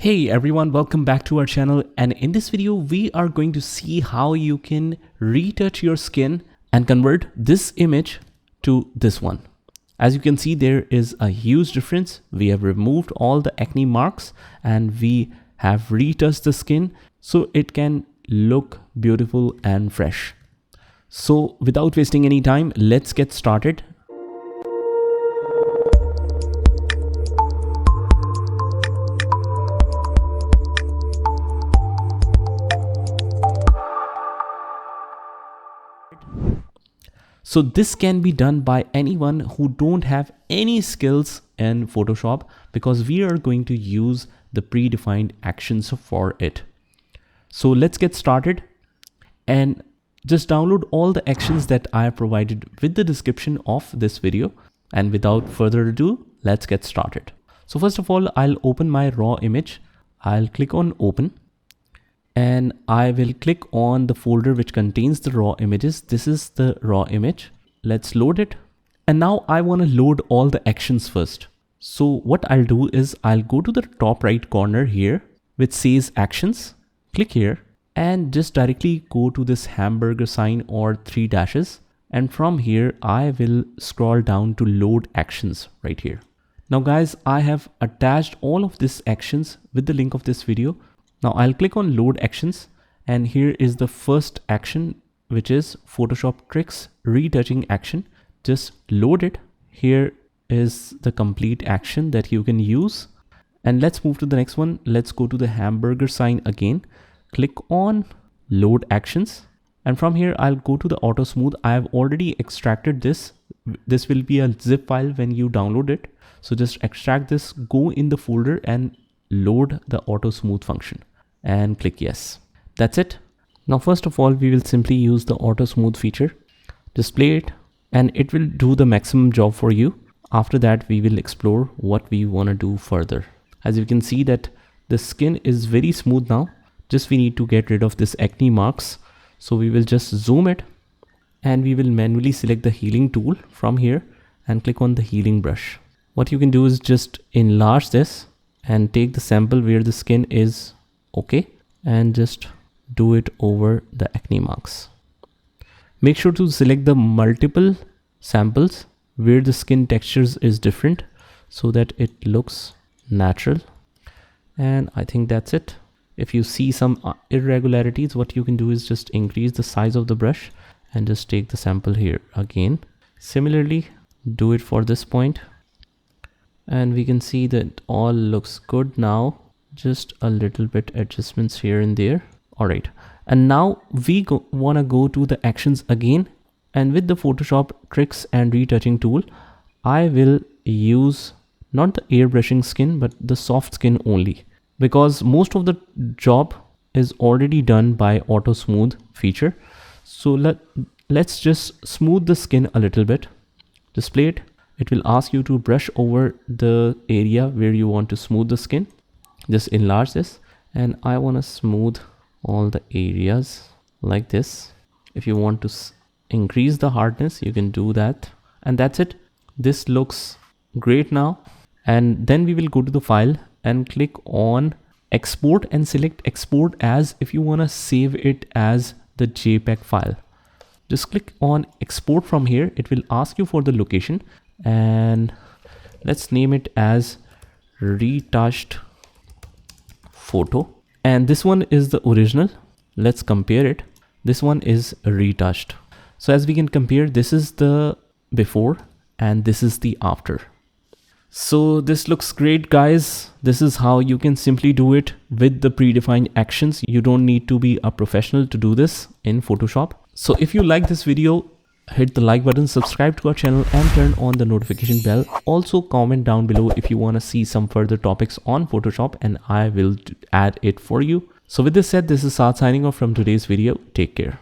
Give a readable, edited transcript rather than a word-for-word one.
Hey everyone, welcome back to our channel, and in this video we are going to see how you can retouch your skin and convert this image to this one. As you can see, there is a huge difference. We have removed all the acne marks and we have retouched the skin so it can look beautiful and fresh. So without wasting any time, let's get started. So this can be done by anyone who don't have any skills in Photoshop, because we are going to use the predefined actions for it. So let's get started and just download all the actions that I have provided with the description of this video. And without further ado, let's get started. So first of all, I'll open my raw image. I'll click on open. And I will click on the folder which contains the raw images. This is the raw image. Let's load it. And now I want to load all the actions first. So what I'll do is I'll go to the top right corner here, which says actions. Click here and just directly go to this hamburger sign or 3 dashes. And from here, I will scroll down to load actions right here. Now guys, I have attached all of these actions with the link of this video. Now I'll click on load actions, and here is the first action, which is Photoshop tricks retouching action. Just load it. Here is the complete action that you can use. And let's move to the next one. Let's go to the hamburger sign again. Click on load actions. And from here, I'll go to the auto smooth. I have already extracted this. This will be a zip file when you download it. So just extract this, go in the folder and load the auto smooth function and click yes. That's it. Now first of all, we will simply use the auto smooth feature. Display it and it will do the maximum job for you. After that, we will explore what we want to do further. As you can see that the skin is very smooth now. Just we need to get rid of this acne marks. So we will just zoom it and we will manually select the healing tool from here and click on the healing brush. What you can do is just enlarge this and take the sample where the skin is okay and just do it over the acne marks. Make sure to select the multiple samples where the skin textures is different so that it looks natural. And I think that's it. If you see some irregularities, what you can do is just increase the size of the brush and just take the sample here again. Similarly, do it for this point. And we can see that all looks good now. Just a little bit adjustments here and there. All right. And now we want to go to the actions again. And with the Photoshop tricks and retouching tool, I will use not the airbrushing skin, but the soft skin only, because most of the job is already done by auto smooth feature. So let's just smooth the skin a little bit. Display it. It will ask you to brush over the area where you want to smooth the skin. Just enlarge this, and I want to smooth all the areas like this. If you want to increase the hardness, you can do that. And that's it. This looks great now. And then we will go to the file and click on export and select export as if you want to save it as the JPEG file. Just click on export from here. It will ask you for the location. And let's name it as retouched photo. And this one is the original. Let's compare it. This one is retouched. So as we can compare, this is the before and this is the after. So this looks great, guys. This is how you can simply do it with the predefined actions. You don't need to be a professional to do this in Photoshop. So if you like this video, hit the like button, subscribe to our channel and turn on the notification bell. Also comment down below if you want to see some further topics on Photoshop and I will add it for you. So with this said, this is Saad signing off from today's video. Take care.